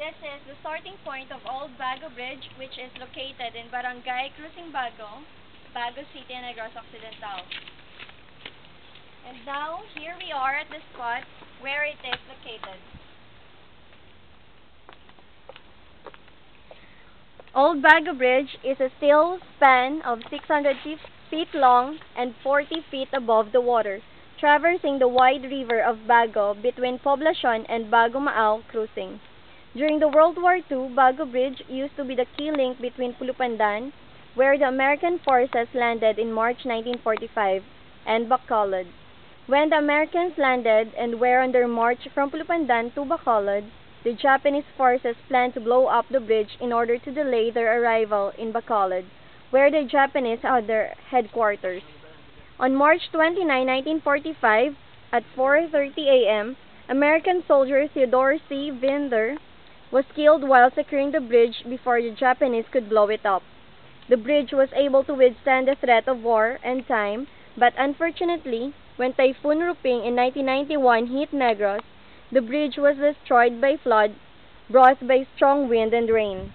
This is the starting point of Old Bago Bridge, which is located in Barangay Crucing Bago, Bago City, Negros Occidental. And now, here we are at the spot where it is located. Old Bago Bridge is a steel span of 600 feet long and 40 feet above the water, traversing the wide river of Bago between Poblacion and Bago Maao Crucing. During the World War II, Bago Bridge used to be the key link between Pulupandan, where the American forces landed in March 1945, and Bacolod. When the Americans landed and were on their march from Pulupandan to Bacolod, the Japanese forces planned to blow up the bridge in order to delay their arrival in Bacolod, where the Japanese had their headquarters. On March 29, 1945, at 4:30 a.m., American soldier Theodore C. Winder was killed while securing the bridge before the Japanese could blow it up. The bridge was able to withstand the threat of war and time, but unfortunately, when Typhoon Ruping in 1991 hit Negros, the bridge was destroyed by flood brought by strong wind and rain.